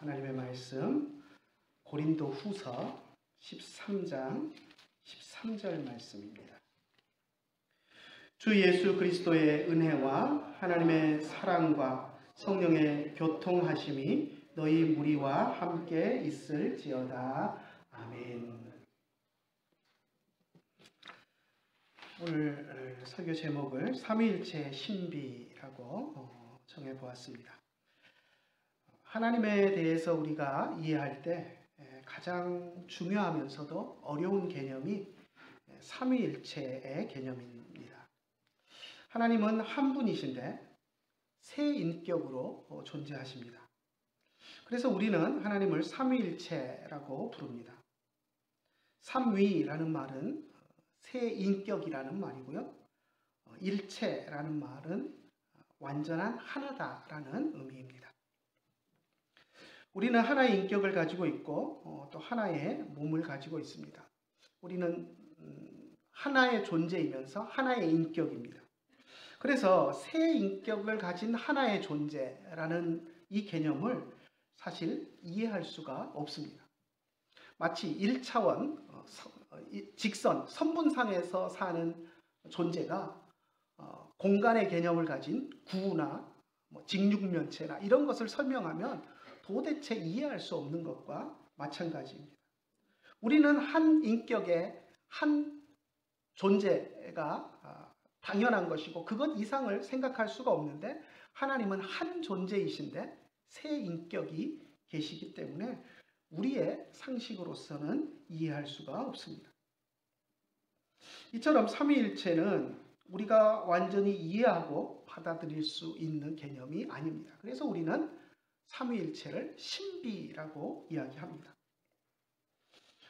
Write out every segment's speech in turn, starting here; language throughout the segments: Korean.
하나님의 말씀 고린도 후서 13장 13절 말씀입니다. 주 예수 그리스도의 은혜와 하나님의 사랑과 성령의 교통하심이 너희 무리와 함께 있을지어다. 아멘. 오늘 설교 제목을 삼위일체 신비라고 정해보았습니다. 하나님에 대해서 우리가 이해할 때 가장 중요하면서도 어려운 개념이 삼위일체의 개념입니다. 하나님은 한 분이신데 세 인격으로 존재하십니다. 그래서 우리는 하나님을 삼위일체라고 부릅니다. 삼위라는 말은 세 인격이라는 말이고요. 일체라는 말은 완전한 하나다라는 의미입니다. 우리는 하나의 인격을 가지고 있고 또 하나의 몸을 가지고 있습니다. 우리는 하나의 존재이면서 하나의 인격입니다. 그래서 세 인격을 가진 하나의 존재라는 이 개념을 사실 이해할 수가 없습니다. 마치 1차원, 직선, 선분상에서 사는 존재가 공간의 개념을 가진 구나 직육면체나 이런 것을 설명하면 도대체 이해할 수 없는 것과 마찬가지입니다. 우리는 한 인격의 한 존재가 당연한 것이고 그것 이상을 생각할 수가 없는데 하나님은 한 존재이신데 세 인격이 계시기 때문에 우리의 상식으로서는 이해할 수가 없습니다. 이처럼 삼위일체는 우리가 완전히 이해하고 받아들일 수 있는 개념이 아닙니다. 그래서 우리는 삼위일체를 신비라고 이야기합니다.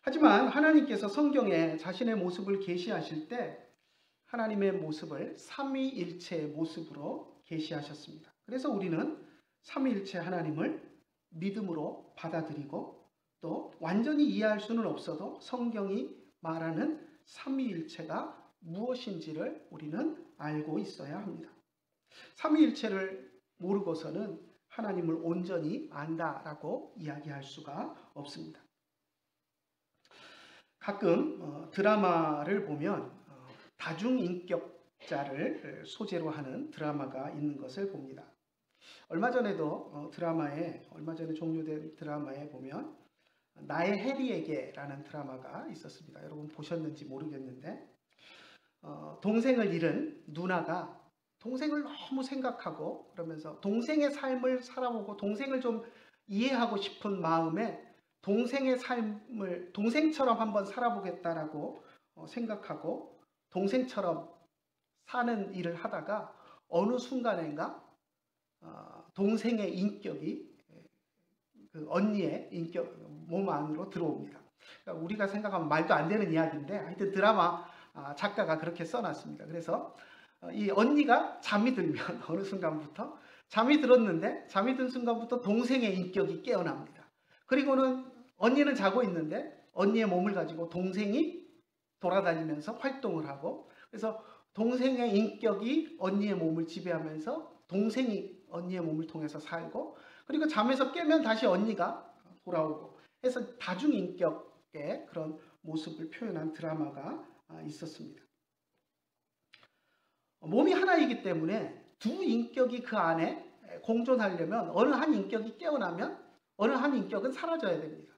하지만 하나님께서 성경에 자신의 모습을 계시하실 때 하나님의 모습을 삼위일체의 모습으로 계시하셨습니다. 그래서 우리는 삼위일체 하나님을 믿음으로 받아들이고 또 완전히 이해할 수는 없어도 성경이 말하는 삼위일체가 무엇인지를 우리는 알고 있어야 합니다. 삼위일체를 모르고서는 하나님을 온전히 안다라고 이야기할 수가 없습니다. 가끔 드라마를 보면 다중인격자를 소재로 하는 드라마가 있는 것을 봅니다. 얼마 전에 종료된 드라마에 보면 나의 해리에게라는 드라마가 있었습니다. 여러분 보셨는지 모르겠는데 동생을 잃은 누나가 동생을 너무 생각하고 그러면서 동생의 삶을 살아보고 동생을 좀 이해하고 싶은 마음에 동생의 삶을 동생처럼 한번 살아보겠다라고 생각하고 동생처럼 사는 일을 하다가 어느 순간인가 동생의 인격이 그 언니의 인격 몸 안으로 들어옵니다. 그러니까 우리가 생각하면 말도 안 되는 이야기인데 하여튼 드라마 작가가 그렇게 써놨습니다. 그래서 이 언니가 잠이 들면 어느 순간부터 잠이 들었는데 잠이 든 순간부터 동생의 인격이 깨어납니다. 그리고는 언니는 자고 있는데 언니의 몸을 가지고 동생이 돌아다니면서 활동을 하고 그래서 동생의 인격이 언니의 몸을 지배하면서 동생이 언니의 몸을 통해서 살고 그리고 잠에서 깨면 다시 언니가 돌아오고 해서 다중인격의 그런 모습을 표현한 드라마가 있었습니다. 몸이 하나이기 때문에 두 인격이 그 안에 공존하려면 어느 한 인격이 깨어나면 어느 한 인격은 사라져야 됩니다.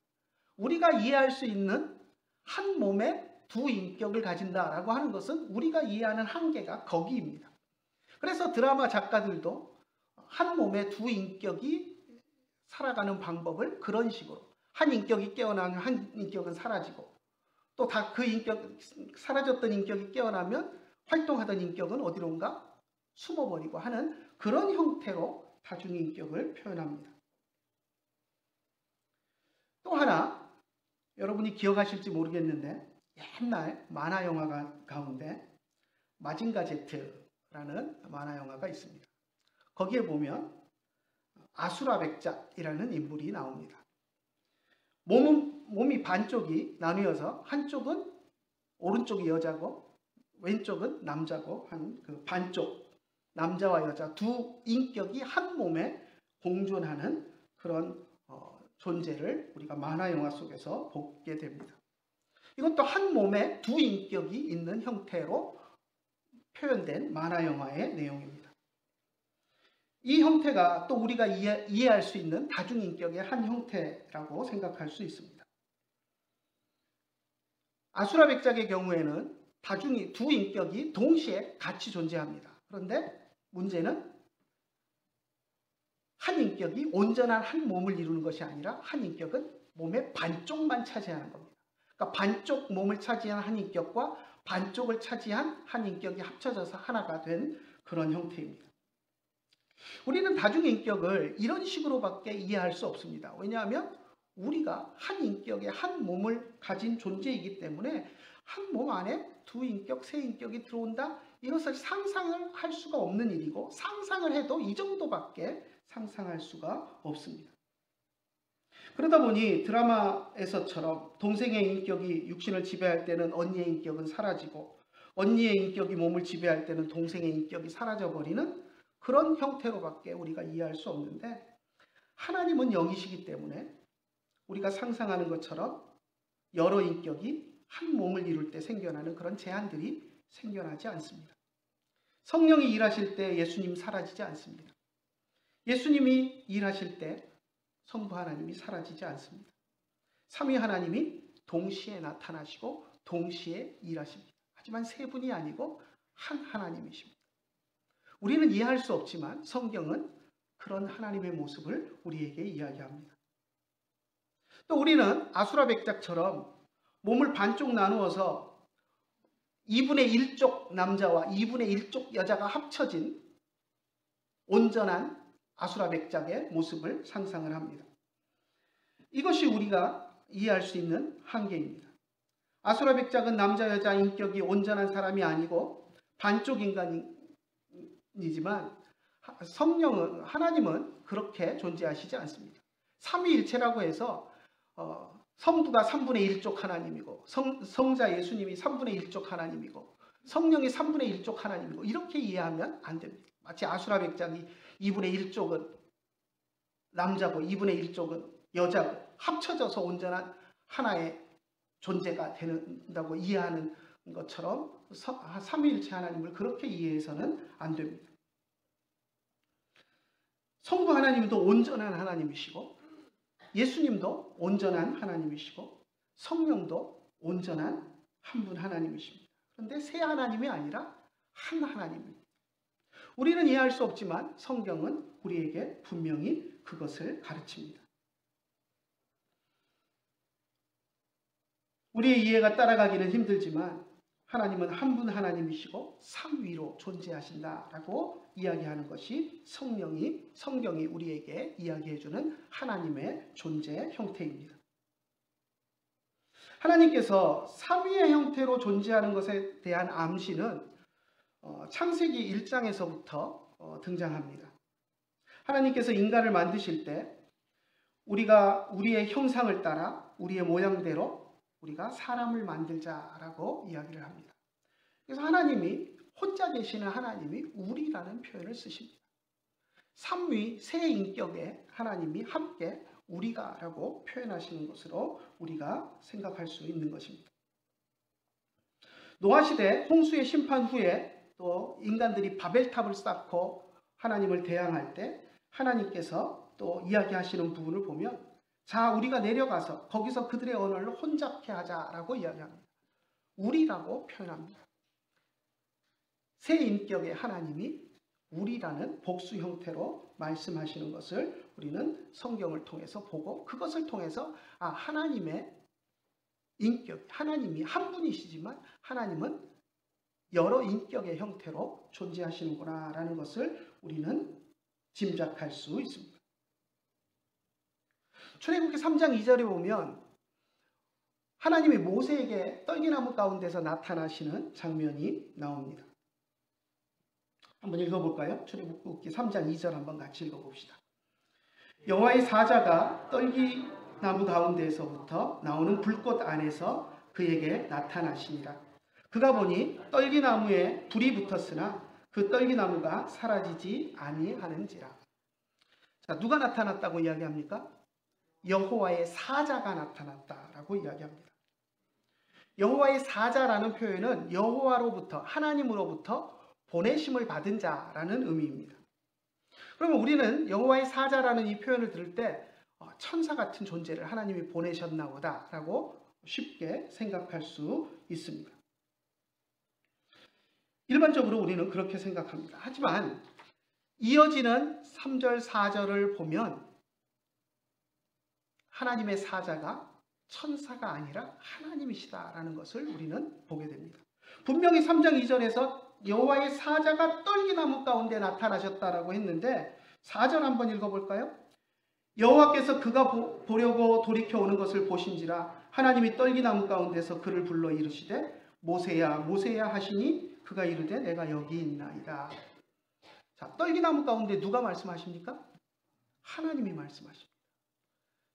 우리가 이해할 수 있는 한 몸에 두 인격을 가진다라고 하는 것은 우리가 이해하는 한계가 거기입니다. 그래서 드라마 작가들도 한 몸에 두 인격이 살아가는 방법을 그런 식으로 한 인격이 깨어나면 한 인격은 사라지고 또 다 그 인격 사라졌던 인격이 깨어나면 활동하던 인격은 어디론가 숨어버리고 하는 그런 형태로 다중인격을 표현합니다. 또 하나 여러분이 기억하실지 모르겠는데 옛날 만화 영화 가운데 마징가 제트라는 만화 영화가 있습니다. 거기에 보면 아수라 백작이라는 인물이 나옵니다. 몸이 반쪽이 나뉘어서 한쪽은 오른쪽이 여자고 왼쪽은 남자고 한 그 반쪽 남자와 여자 두 인격이 한 몸에 공존하는 그런 존재를 우리가 만화 영화 속에서 보게 됩니다. 이것도 한 몸에 두 인격이 있는 형태로 표현된 만화 영화의 내용입니다. 이 형태가 또 우리가 이해할 수 있는 다중인격의 한 형태라고 생각할 수 있습니다. 아수라 백작의 경우에는 두 인격이 동시에 같이 존재합니다. 그런데 문제는 한 인격이 온전한 한 몸을 이루는 것이 아니라 한 인격은 몸의 반쪽만 차지하는 겁니다. 그러니까 반쪽 몸을 차지한 한 인격과 반쪽을 차지한 한 인격이 합쳐져서 하나가 된 그런 형태입니다. 우리는 다중인격을 이런 식으로밖에 이해할 수 없습니다. 왜냐하면 우리가 한 인격의 한 몸을 가진 존재이기 때문에 한 몸 안에 두 인격, 세 인격이 들어온다? 이것을 상상을 할 수가 없는 일이고 상상을 해도 이 정도밖에 상상할 수가 없습니다. 그러다 보니 드라마에서처럼 동생의 인격이 육신을 지배할 때는 언니의 인격은 사라지고 언니의 인격이 몸을 지배할 때는 동생의 인격이 사라져버리는 그런 형태로밖에 우리가 이해할 수 없는데 하나님은 영이시기 때문에 우리가 상상하는 것처럼 여러 인격이 한 몸을 이룰 때 생겨나는 그런 제한들이 생겨나지 않습니다. 성령이 일하실 때 예수님 사라지지 않습니다. 예수님이 일하실 때 성부 하나님이 사라지지 않습니다. 삼위 하나님이 동시에 나타나시고 동시에 일하십니다. 하지만 세 분이 아니고 한 하나님이십니다. 우리는 이해할 수 없지만 성경은 그런 하나님의 모습을 우리에게 이야기합니다. 또 우리는 아수라 백작처럼 몸을 반쪽 나누어서 2분의 1쪽 남자와 2분의 1쪽 여자가 합쳐진 온전한 아수라 백작의 모습을 상상을 합니다. 이것이 우리가 이해할 수 있는 한계입니다. 아수라 백작은 남자 여자 인격이 온전한 사람이 아니고 반쪽 인간이지만 성령은 하나님은 그렇게 존재하시지 않습니다. 삼위일체라고 해서 성부가 3분의 1쪽 하나님이고 성자 예수님이 3분의 1쪽 하나님이고 성령이 3분의 1쪽 하나님이고 이렇게 이해하면 안 됩니다. 마치 아수라 백작이 2분의 1쪽은 남자고 2분의 1쪽은 여자고 합쳐져서 온전한 하나의 존재가 된다고 이해하는 것처럼 삼위일체 하나님을 그렇게 이해해서는 안 됩니다. 성부 하나님도 온전한 하나님이시고 예수님도 온전한 하나님이시고 성령도 온전한 한 분 하나님이십니다. 그런데 세 하나님이 아니라 한 하나님입니다. 우리는 이해할 수 없지만 성경은 우리에게 분명히 그것을 가르칩니다. 우리의 이해가 따라가기는 힘들지만 하나님은 한 분 하나님이시고 삼위로 존재하신다라고 이야기하는 것이 성경이 우리에게 이야기해주는 하나님의 존재 형태입니다. 하나님께서 삼위의 형태로 존재하는 것에 대한 암시는 창세기 1장에서부터 등장합니다. 하나님께서 인간을 만드실 때 우리가 우리의 형상을 따라 우리의 모양대로 우리가 사람을 만들자라고 이야기를 합니다. 그래서 하나님이 혼자 계시는 하나님이 우리라는 표현을 쓰십니다. 삼위 세 인격의 하나님이 함께 우리가라고 표현하시는 것으로 우리가 생각할 수 있는 것입니다. 노아 시대 홍수의 심판 후에 또 인간들이 바벨탑을 쌓고 하나님을 대항할 때 하나님께서 또 이야기하시는 부분을 보면 자 우리가 내려가서 거기서 그들의 언어를 혼잡케 하자라고 이야기합니다. 우리라고 표현합니다. 세 인격의 하나님이 우리라는 복수 형태로 말씀하시는 것을 우리는 성경을 통해서 보고 그것을 통해서 하나님의 인격, 하나님이 한 분이시지만 하나님은 여러 인격의 형태로 존재하시는구나 라는 것을 우리는 짐작할 수 있습니다. 출애굽기 3장 2절에 보면 하나님이 모세에게 떨기나무 가운데서 나타나시는 장면이 나옵니다. 한번 읽어볼까요? 출애굽기 3장 2절 한번 같이 읽어봅시다. 여호와의 사자가 떨기나무 가운데서부터 나오는 불꽃 안에서 그에게 나타나시니라. 그가 보니 떨기나무에 불이 붙었으나 그 떨기나무가 사라지지 아니하는지라. 자, 누가 나타났다고 이야기합니까? 여호와의 사자가 나타났다라고 이야기합니다. 여호와의 사자라는 표현은 여호와로부터, 하나님으로부터 보내심을 받은 자라는 의미입니다. 그러면 우리는 여호와의 사자라는 이 표현을 들을 때 천사 같은 존재를 하나님이 보내셨나 보다라고 쉽게 생각할 수 있습니다. 일반적으로 우리는 그렇게 생각합니다. 하지만 이어지는 3절, 4절을 보면 하나님의 사자가 천사가 아니라 하나님이시다라는 것을 우리는 보게 됩니다. 분명히 3장 2절에서 여호와의 사자가 떨기나무 가운데 나타나셨다라고 했는데 4절 한번 읽어볼까요? 여호와께서 그가 보려고 돌이켜 오는 것을 보신지라 하나님이 떨기나무 가운데서 그를 불러 이르시되 모세야 모세야 하시니 그가 이르되 내가 여기 있나이다. 자, 떨기나무 가운데 누가 말씀하십니까? 하나님이 말씀하십니다.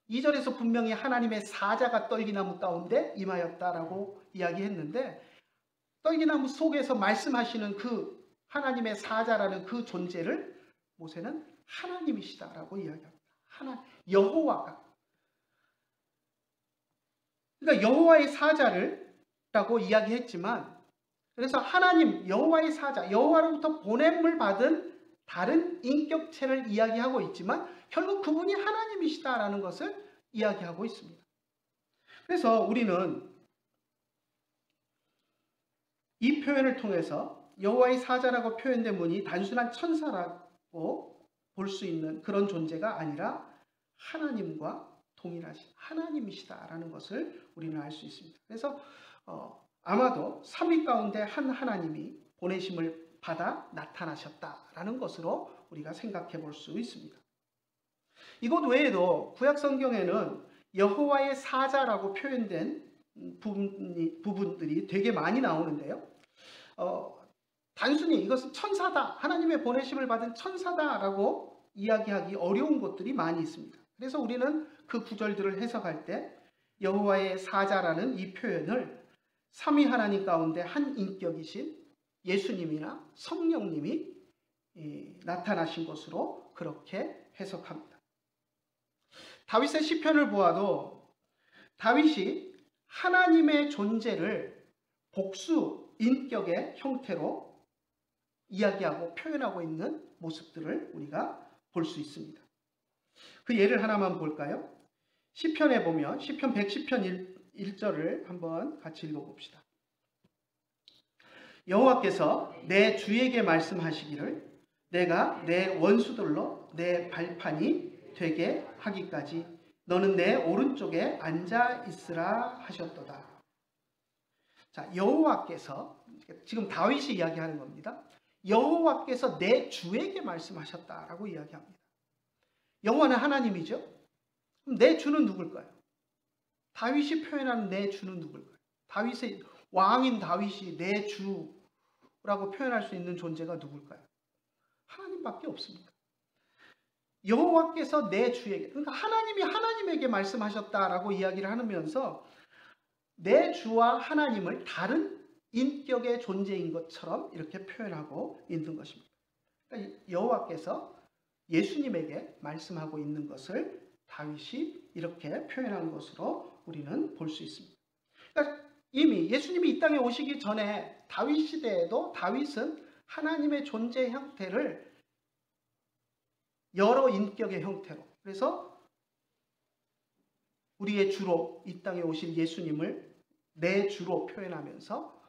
2절에서 분명히 하나님의 사자가 떨기나무 가운데 임하였다라고 이야기했는데 떨기나무 속에서 말씀하시는 그 하나님의 사자라는 그 존재를 모세는 하나님이시다라고 이야기합니다. 여호와가. 그러니까 여호와의 사자를 라고 이야기했지만 그래서 하나님, 여호와의 사자, 여호와로부터 보냄을 받은 다른 인격체를 이야기하고 있지만 결국 그분이 하나님이시다라는 것을 이야기하고 있습니다. 그래서 우리는 이 표현을 통해서 여호와의 사자라고 표현된 분이 단순한 천사라고 볼 수 있는 그런 존재가 아니라 하나님과 동일하신 하나님이시다라는 것을 우리는 알 수 있습니다. 그래서 아마도 삼위 가운데 한 하나님이 보내심을 받아 나타나셨다라는 것으로 우리가 생각해 볼 수 있습니다. 이것 외에도 구약 성경에는 여호와의 사자라고 표현된 부분들이 되게 많이 나오는데요. 단순히 이것은 천사다, 하나님의 보내심을 받은 천사다라고 이야기하기 어려운 것들이 많이 있습니다. 그래서 우리는 그 구절들을 해석할 때 여호와의 사자라는 이 표현을 삼위 하나님 가운데 한 인격이신 예수님이나 성령님이 나타나신 것으로 그렇게 해석합니다. 다윗의 시편을 보아도 다윗이 하나님의 존재를 복수 인격의 형태로 이야기하고 표현하고 있는 모습들을 우리가 볼 수 있습니다. 그 예를 하나만 볼까요? 시편에 보면 시편 110편 1절을 한번 같이 읽어봅시다. 여호와께서 내 주에게 말씀하시기를 내가 내 원수들로 내 발판이 되게 하기까지 너는 내 오른쪽에 앉아 있으라 하셨도다. 자, 여호와께서 지금 다윗이 이야기하는 겁니다. 여호와께서 내 주에게 말씀하셨다라고 이야기합니다. 여호와는 하나님이죠. 그럼 내 주는 누굴까요? 다윗이 표현하는 내 주는 누굴까요? 다윗의 왕인 다윗이 내 주라고 표현할 수 있는 존재가 누굴까요? 하나님밖에 없습니다. 여호와께서 내 주에게, 그러니까 하나님이 하나님에게 말씀하셨다라고 이야기를 하면서 내 주와 하나님을 다른 인격의 존재인 것처럼 이렇게 표현하고 있는 것입니다. 그러니까 여호와께서 예수님에게 말씀하고 있는 것을 다윗이 이렇게 표현한 것으로 우리는 볼 수 있습니다. 그러니까 이미 예수님이 이 땅에 오시기 전에 다윗 시대에도 다윗은 하나님의 존재 형태를 여러 인격의 형태로, 그래서 우리의 주로 이 땅에 오신 예수님을 내 주로 표현하면서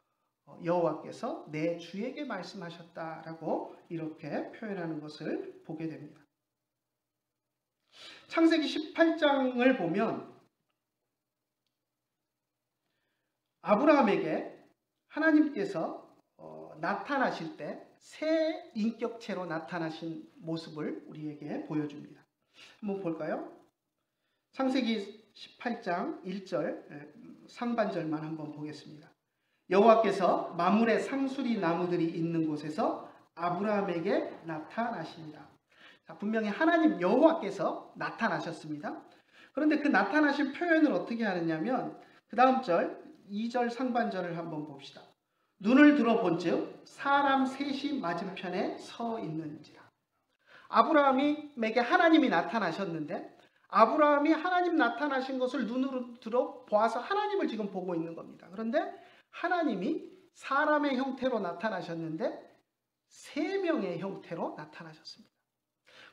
여호와께서 내 주에게 말씀하셨다라고 이렇게 표현하는 것을 보게 됩니다. 창세기 18장을 보면 아브라함에게 하나님께서 나타나실 때 새 인격체로 나타나신 모습을 우리에게 보여줍니다. 한번 볼까요? 창세기 18장 1절 상반절만 한번 보겠습니다. 여호와께서 만물의 상수리 나무들이 있는 곳에서 아브라함에게 나타나십니다. 자, 분명히 하나님 여호와께서 나타나셨습니다. 그런데 그 나타나신 표현을 어떻게 하느냐면 그 다음 절 2절 상반절을 한번 봅시다. 눈을 들어본즉 사람 셋이 맞은편에 서 있는지라. 아브라함에게 하나님이 나타나셨는데 아브라함이 하나님 나타나신 것을 눈으로 들어 보아서 하나님을 지금 보고 있는 겁니다. 그런데 하나님이 사람의 형태로 나타나셨는데 세 명의 형태로 나타나셨습니다.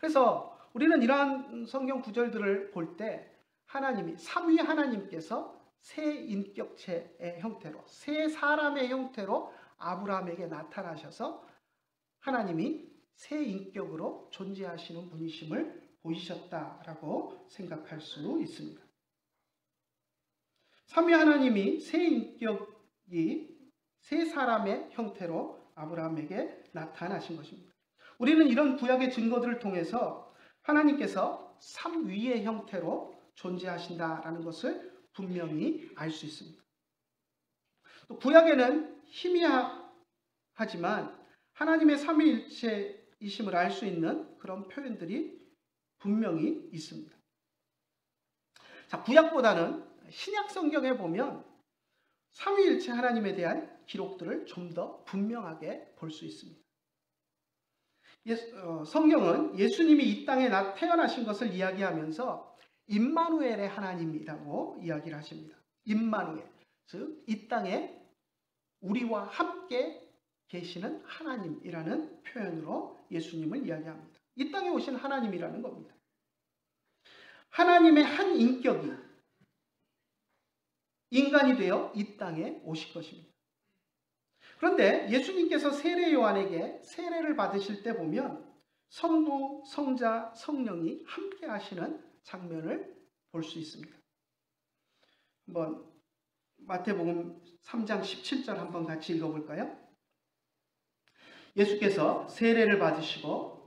그래서 우리는 이러한 성경 구절들을 볼 때 하나님이 삼위 하나님께서 세 인격체의 형태로 세 사람의 형태로 아브라함에게 나타나셔서 하나님이 세 인격으로 존재하시는 분이심을 보이셨다라고 생각할 수 있습니다. 삼위 하나님이 세 인격이 세 사람의 형태로 아브라함에게 나타나신 것입니다. 우리는 이런 구약의 증거들을 통해서 하나님께서 삼위의 형태로 존재하신다라는 것을 분명히 알 수 있습니다. 또 구약에는 희미하지만 하나님의 삼위일체이심을 알 수 있는 그런 표현들이 분명히 있습니다. 자, 구약보다는 신약 성경에 보면 삼위일체 하나님에 대한 기록들을 좀 더 분명하게 볼 수 있습니다. 성경은 예수님이 이 땅에 태어나신 것을 이야기하면서 임마누엘의 하나님이라고 이야기를 하십니다. 임마누엘, 즉 이 땅에 우리와 함께 계시는 하나님이라는 표현으로 예수님을 이야기합니다. 이 땅에 오신 하나님이라는 겁니다. 하나님의 한 인격이 인간이 되어 이 땅에 오실 것입니다. 그런데 예수님께서 세례 요한에게 세례를 받으실 때 보면 성부, 성자, 성령이 함께 하시는 장면을 볼 수 있습니다. 한번 마태복음 3장 17절 한번 같이 읽어볼까요? 예수께서 세례를 받으시고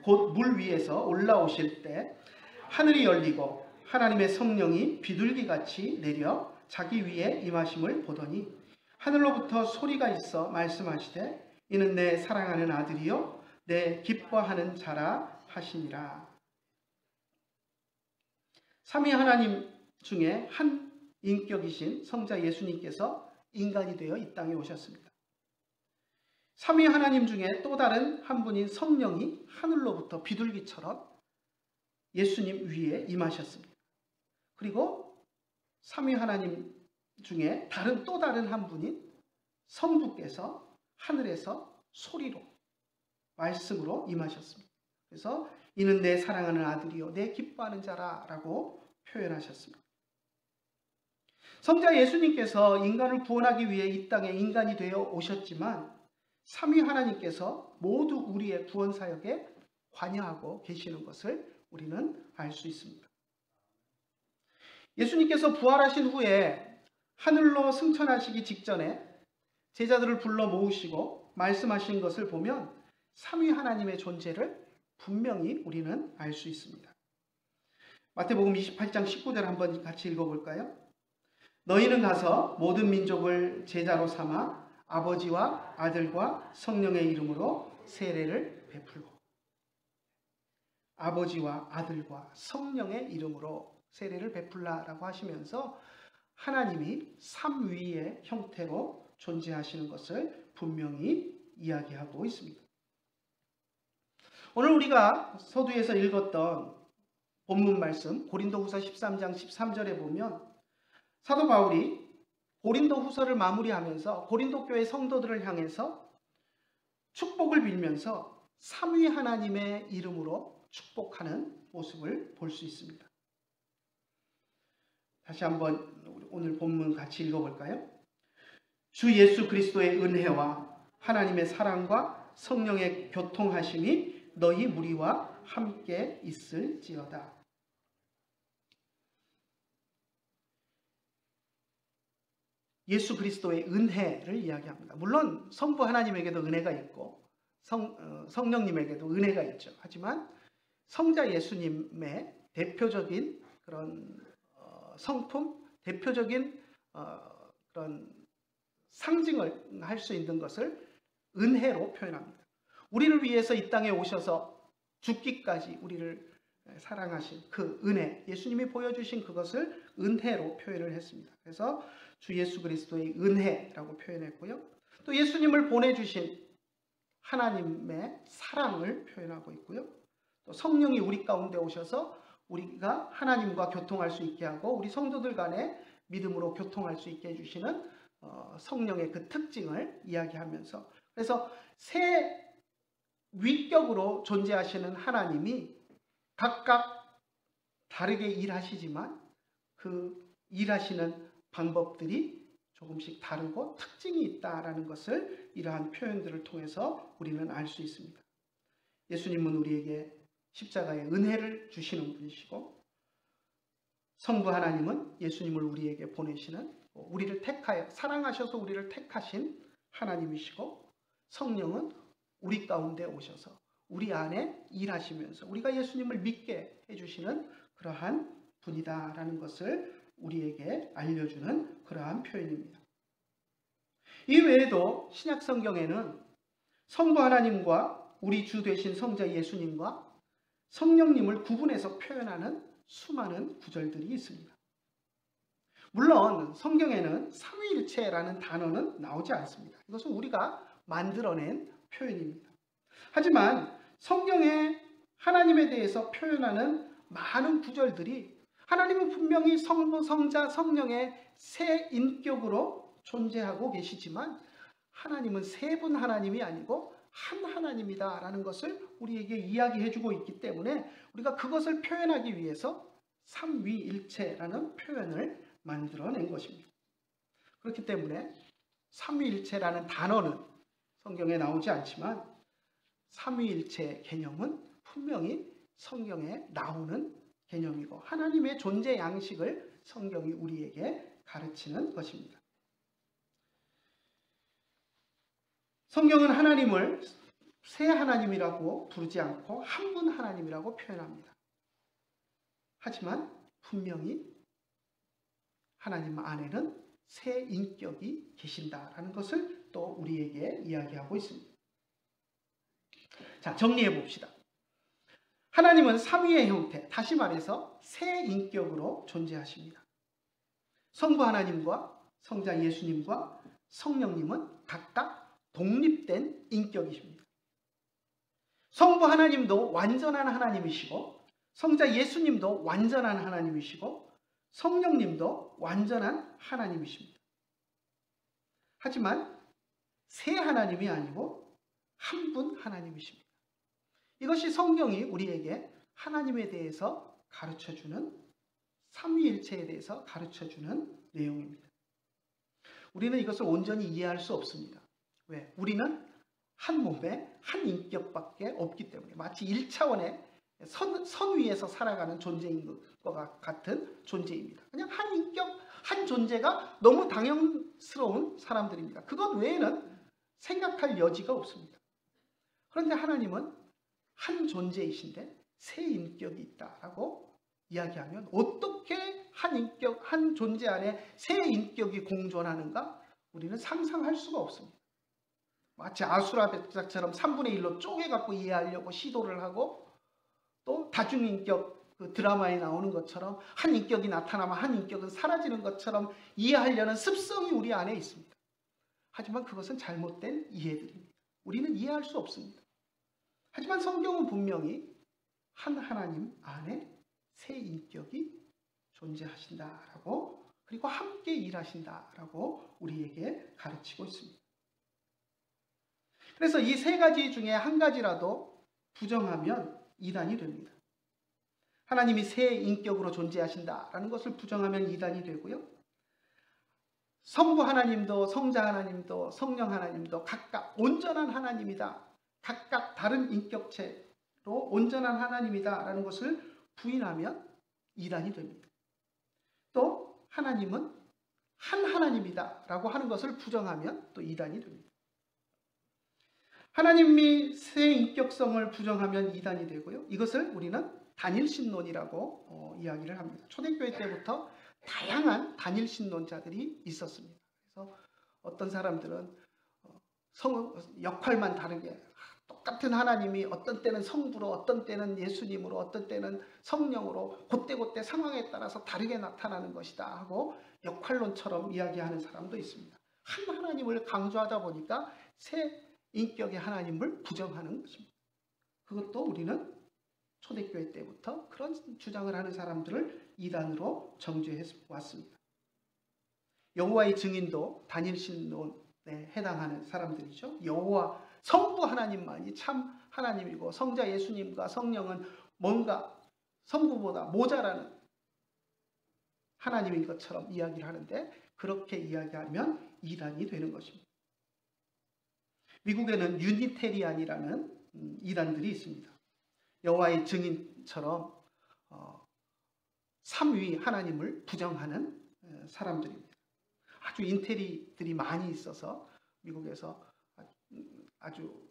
곧 물 위에서 올라오실 때 하늘이 열리고 하나님의 성령이 비둘기같이 내려 자기 위에 임하심을 보더니 하늘로부터 소리가 있어 말씀하시되 이는 내 사랑하는 아들이요 내 기뻐하는 자라 하시니라. 삼위 하나님 중에 한 인격이신 성자 예수님께서 인간이 되어 이 땅에 오셨습니다. 삼위 하나님 중에 또 다른 한 분인 성령이 하늘로부터 비둘기처럼 예수님 위에 임하셨습니다. 그리고 삼위 하나님 중에 또 다른 한 분인 성부께서 하늘에서 소리로 말씀으로 임하셨습니다. 그래서 이는 내 사랑하는 아들이요 내 기뻐하는 자라라고 표현하셨습니다. 성자 예수님께서 인간을 구원하기 위해 이 땅에 인간이 되어 오셨지만 삼위 하나님께서 모두 우리의 구원 사역에 관여하고 계시는 것을 우리는 알 수 있습니다. 예수님께서 부활하신 후에 하늘로 승천하시기 직전에 제자들을 불러 모으시고 말씀하신 것을 보면 삼위 하나님의 존재를 분명히 우리는 알 수 있습니다. 마태복음 28장 19절 한번 같이 읽어볼까요? 너희는 가서 모든 민족을 제자로 삼아 아버지와 아들과 성령의 이름으로 세례를 베풀고 아버지와 아들과 성령의 이름으로 세례를 베풀라라고 하시면서 하나님이 삼위의 형태로 존재하시는 것을 분명히 이야기하고 있습니다. 오늘 우리가 서두에서 읽었던 본문 말씀 고린도후서 13장 13절에 보면 사도 바울이 고린도후서를 마무리하면서 고린도 교회 성도들을 향해서 축복을 빌면서 삼위 하나님의 이름으로 축복하는 모습을 볼 수 있습니다. 다시 한번 오늘 본문 같이 읽어볼까요? 주 예수 그리스도의 은혜와 하나님의 사랑과 성령의 교통하심이 너희 무리와 함께 있을지어다. 예수 그리스도의 은혜를 이야기합니다. 물론 성부 하나님에게도 은혜가 있고 성령님에게도 은혜가 있죠. 하지만 성자 예수님의 대표적인 그런 성품, 대표적인 그런 상징을 할 수 있는 것을 은혜로 표현합니다. 우리를 위해서 이 땅에 오셔서 죽기까지 우리를 사랑하신 그 은혜, 예수님이 보여주신 그것을 은혜로 표현을 했습니다. 그래서 주 예수 그리스도의 은혜라고 표현했고요. 또 예수님을 보내주신 하나님의 사랑을 표현하고 있고요. 또 성령이 우리 가운데 오셔서 우리가 하나님과 교통할 수 있게 하고 우리 성도들 간에 믿음으로 교통할 수 있게 해주시는 성령의 그 특징을 이야기하면서, 그래서 세 위격으로 존재하시는 하나님이 각각 다르게 일하시지만 그 일하시는 방법들이 조금씩 다르고 특징이 있다라는 것을 이러한 표현들을 통해서 우리는 알 수 있습니다. 예수님은 우리에게 십자가의 은혜를 주시는 분이시고, 성부 하나님은 예수님을 우리에게 보내시는, 우리를 택하여 사랑하셔서 우리를 택하신 하나님이시고, 성령은 우리 가운데 오셔서 우리 안에 일하시면서 우리가 예수님을 믿게 해주시는 그러한 분이다라는 것을 우리에게 알려주는 그러한 표현입니다. 이 외에도 신약 성경에는 성부 하나님과 우리 주 되신 성자 예수님과 성령님을 구분해서 표현하는 수많은 구절들이 있습니다. 물론 성경에는 삼위일체라는 단어는 나오지 않습니다. 이것은 우리가 만들어낸 표현입니다. 하지만 성경에 하나님에 대해서 표현하는 많은 구절들이 하나님은 분명히 성부, 성자, 성령의 세 인격으로 존재하고 계시지만 하나님은 세 분 하나님이 아니고 한 하나님이다 라는 것을 우리에게 이야기해 주고 있기 때문에 우리가 그것을 표현하기 위해서 삼위일체라는 표현을 만들어낸 것입니다. 그렇기 때문에 삼위일체라는 단어는 성경에 나오지 않지만 삼위일체 개념은 분명히 성경에 나오는 개념이고 하나님의 존재 양식을 성경이 우리에게 가르치는 것입니다. 성경은 하나님을 세 하나님이라고 부르지 않고 한 분 하나님이라고 표현합니다. 하지만 분명히 하나님 안에는 세 인격이 계신다라는 것을 또 우리에게 이야기하고 있습니다. 자, 정리해 봅시다. 하나님은 삼위의 형태, 다시 말해서 세 인격으로 존재하십니다. 성부 하나님과 성자 예수님과 성령님은 각각 독립된 인격이십니다. 성부 하나님도 완전한 하나님이시고 성자 예수님도 완전한 하나님이시고 성령님도 완전한 하나님이십니다. 하지만 세 하나님이 아니고 한 분 하나님이십니다. 이것이 성경이 우리에게 하나님에 대해서 가르쳐주는, 삼위일체에 대해서 가르쳐주는 내용입니다. 우리는 이것을 온전히 이해할 수 없습니다. 왜? 우리는 한 몸에 한 인격밖에 없기 때문에 마치 1차원의 선 위에서 살아가는 존재인 것과 같은 존재입니다. 그냥 한 인격, 한 존재가 너무 당연스러운 사람들입니다. 그것 외에는 생각할 여지가 없습니다. 그런데 하나님은 한 존재이신데 세 인격이 있다라고 이야기하면 어떻게 한 인격, 한 존재 안에 세 인격이 공존하는가? 우리는 상상할 수가 없습니다. 마치 아수라 백작처럼 3분의 1로 쪼개갖고 이해하려고 시도를 하고 또 다중인격 그 드라마에 나오는 것처럼 한 인격이 나타나면 한 인격은 사라지는 것처럼 이해하려는 습성이 우리 안에 있습니다. 하지만 그것은 잘못된 이해들입니다. 우리는 이해할 수 없습니다. 하지만 성경은 분명히 한 하나님 안에 세 인격이 존재하신다라고, 그리고 함께 일하신다라고 우리에게 가르치고 있습니다. 그래서 이 세 가지 중에 한 가지라도 부정하면 이단이 됩니다. 하나님이 세 인격으로 존재하신다라는 것을 부정하면 이단이 되고요. 성부 하나님도 성자 하나님도 성령 하나님도 각각 온전한 하나님이다, 각각 다른 인격체로 온전한 하나님이다라는 것을 부인하면 이단이 됩니다. 또 하나님은 한 하나님이다라고 하는 것을 부정하면 또 이단이 됩니다. 하나님이 세 인격성을 부정하면 이단이 되고요. 이것을 우리는 단일신론이라고 이야기를 합니다. 초대교회 때부터 다양한 단일신론자들이 있었습니다. 그래서 어떤 사람들은 역할만 다르게 똑같은 하나님이 어떤 때는 성부로, 어떤 때는 예수님으로, 어떤 때는 성령으로 그때그때 상황에 따라서 다르게 나타나는 것이다 하고 역할론처럼 이야기하는 사람도 있습니다. 한 하나님을 강조하다 보니까 세 인격의 하나님을 부정하는 것입니다. 그것도 우리는 초대교회 때부터 그런 주장을 하는 사람들을 이단으로 정죄해 왔습니다. 여호와의 증인도 다니엘 신론에 해당하는 사람들이죠. 여호와 성부 하나님만이 참 하나님이고 성자 예수님과 성령은 뭔가 성부보다 모자라는 하나님인 것처럼 이야기를 하는데, 그렇게 이야기하면 이단이 되는 것입니다. 미국에는 유니테리안이라는 이단들이 있습니다. 여호와의 증인처럼 삼위 하나님을 부정하는 사람들입니다. 아주 인테리들이 많이 있어서 미국에서 아주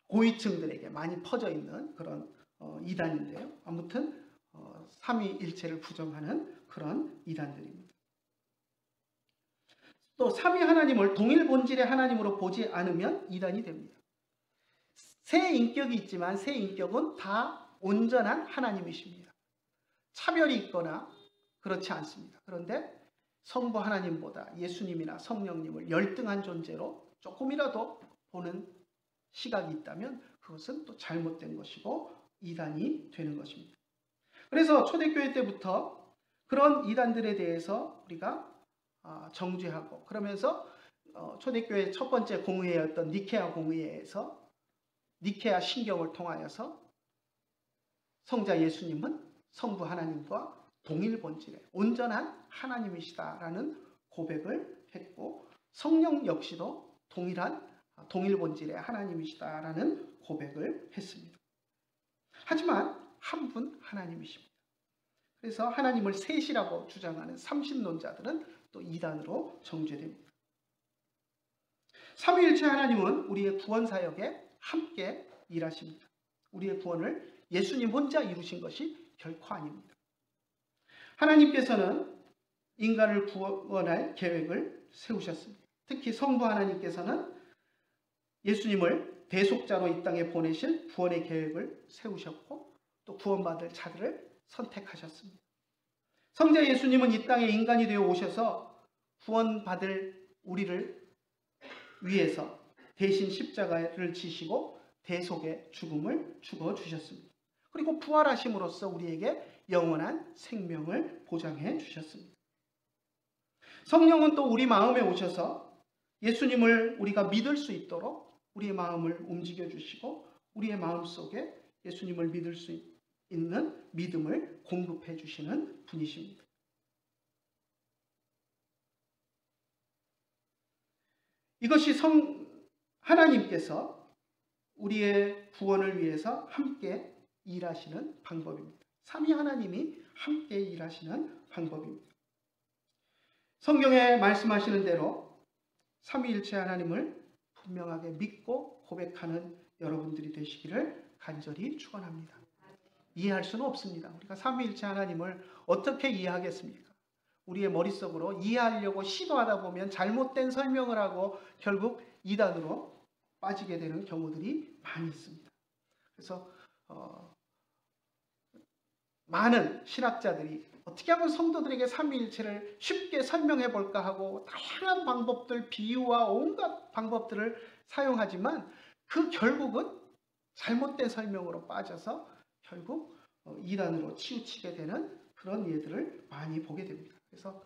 고위층들에게 많이 퍼져 있는 그런 이단인데요. 아무튼 삼위일체를 부정하는 그런 이단들입니다. 또 삼위 하나님을 동일 본질의 하나님으로 보지 않으면 이단이 됩니다. 세 인격이 있지만 세 인격은 다 온전한 하나님이십니다. 차별이 있거나 그렇지 않습니다. 그런데 성부 하나님보다 예수님이나 성령님을 열등한 존재로 조금이라도 보는 시각이 있다면 그것은 또 잘못된 것이고 이단이 되는 것입니다. 그래서 초대교회 때부터 그런 이단들에 대해서 우리가 정죄하고, 그러면서 초대교회 첫 번째 공의회였던 니케아 공의회에서 니케아 신경을 통하여서 성자 예수님은 성부 하나님과 동일 본질의 온전한 하나님이시다라는 고백을 했고, 성령 역시도 동일 본질의 하나님이시다라는 고백을 했습니다. 하지만 한 분 하나님이십니다. 그래서 하나님을 셋이라고 주장하는 삼신론자들은 또 이단으로 정죄됩니다. 삼위일체 하나님은 우리의 구원 사역에 함께 일하십니다. 우리의 구원을 예수님 혼자 이루신 것이 결코 아닙니다. 하나님께서는 인간을 구원할 계획을 세우셨습니다. 특히 성부 하나님께서는 예수님을 대속자로 이 땅에 보내실 구원의 계획을 세우셨고, 또 구원받을 자들을 선택하셨습니다. 성자 예수님은 이 땅에 인간이 되어 오셔서 구원받을 우리를 위해서 대신 십자가를 지시고 대속의 죽음을 죽어주셨습니다. 그리고 부활하심으로써 우리에게 영원한 생명을 보장해 주셨습니다. 성령은 또 우리 마음에 오셔서 예수님을 우리가 믿을 수 있도록 우리의 마음을 움직여 주시고, 우리의 마음속에 예수님을 믿을 수 있는 믿음을 공급해 주시는 분이십니다. 이것이 하나님께서 우리의 구원을 위해서 함께 일하시는 방법입니다. 삼위 하나님이 함께 일하시는 방법입니다. 성경에 말씀하시는 대로 삼위일체 하나님을 분명하게 믿고 고백하는 여러분들이 되시기를 간절히 축원합니다. 이해할 수는 없습니다. 우리가 삼위일체 하나님을 어떻게 이해하겠습니까? 우리의 머릿속으로 이해하려고 시도하다 보면 잘못된 설명을 하고 결국 이단으로 빠지게 되는 경우들이 많이 있습니다. 그래서 많은 신학자들이 어떻게 하면 성도들에게 삼위일체를 쉽게 설명해 볼까 하고 다양한 방법들, 비유와 온갖 방법들을 사용하지만 그 결국은 잘못된 설명으로 빠져서 결국 이단으로 치우치게 되는 그런 예들을 많이 보게 됩니다. 그래서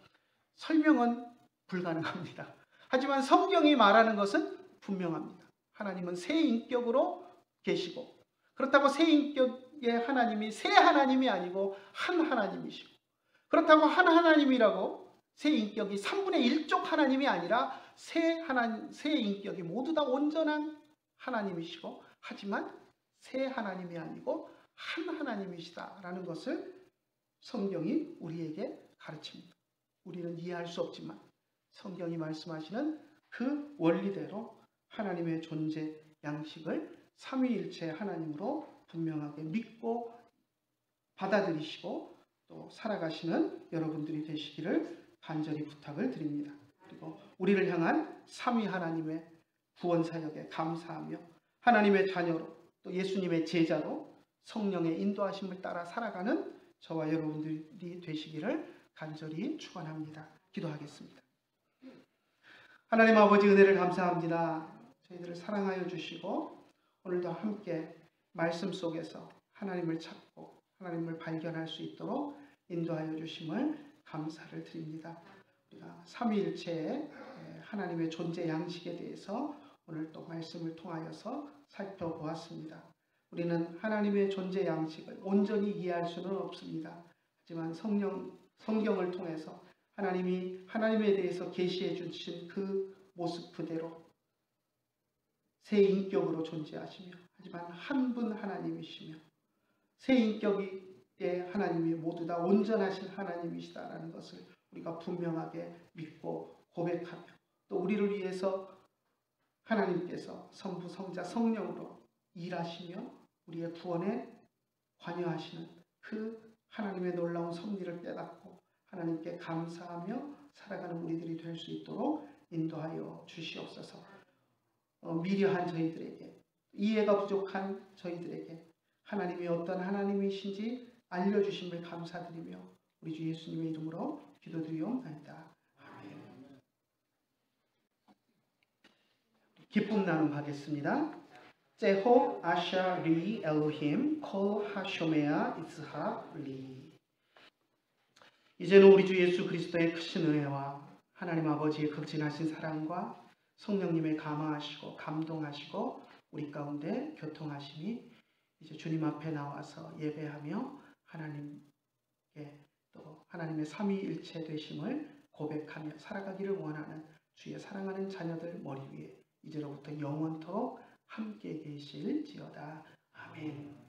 설명은 불가능합니다. 하지만 성경이 말하는 것은 분명합니다. 하나님은 세 인격으로 계시고, 그렇다고 세 인격의 하나님이 세 하나님이 아니고 한 하나님이시고, 그렇다고 한 하나님이라고 세 인격이 3분의 1쪽 하나님이 아니라 세 인격이 모두 다 온전한 하나님이시고, 하지만 세 하나님이 아니고 한 하나님이시다라는 것을 성경이 우리에게 가르칩니다. 우리는 이해할 수 없지만 성경이 말씀하시는 그 원리대로 하나님의 존재 양식을 삼위일체 하나님으로 분명하게 믿고 받아들이시고 또 살아가시는 여러분들이 되시기를 간절히 부탁을 드립니다. 그리고 우리를 향한 삼위 하나님의 구원 사역에 감사하며 하나님의 자녀로 또 예수님의 제자로 성령의 인도하심을 따라 살아가는 저와 여러분들이 되시기를 간절히 축원합니다. 기도하겠습니다. 하나님 아버지, 은혜를 감사합니다. 저희들을 사랑하여 주시고 오늘도 함께 말씀 속에서 하나님을 찾고 하나님을 발견할 수 있도록 인도하여 주심을 감사를 드립니다. 우리가 삼위일체의 하나님의 존재 양식에 대해서 오늘 또 말씀을 통하여서 살펴보았습니다. 우리는 하나님의 존재 양식을 온전히 이해할 수는 없습니다. 하지만 성경을 통해서 하나님이 하나님에 대해서 계시해 주신 그 모습 그대로 새 인격으로 존재하시며, 하지만 한 분 하나님이시며 새 인격의 하나님이 모두 다 온전하신 하나님이시다라는 것을 우리가 분명하게 믿고 고백하며, 또 우리를 위해서 하나님께서 성부, 성자, 성령으로 일하시며 우리의 구원에 관여하시는 그 하나님의 놀라운 섭리를 깨닫고 하나님께 감사하며 살아가는 우리들이 될 수 있도록 인도하여 주시옵소서. 미련한 저희들에게, 이해가 부족한 저희들에게 하나님이 어떤 하나님이신지 알려주심을 감사드리며 우리 주 예수님의 이름으로 기도드리옵나이다. 아멘. 기쁨 나눔 하겠습니다. 제호 아샤 리 엘로힘 콜 하쇼메아 이스하 리. 이제는 우리 주 예수 그리스도의 크신 은혜와 하나님 아버지의 극진하신 사랑과 성령님의 감화하시고 감동하시고 우리 가운데 교통하심이 이제 주님 앞에 나와서 예배하며 하나님께 또 하나님의 삼위일체 되심을 고백하며 살아가기를 원하는 주의 사랑하는 자녀들 머리 위에 이제로부터 영원토록 함께 계실지어다. 아멘.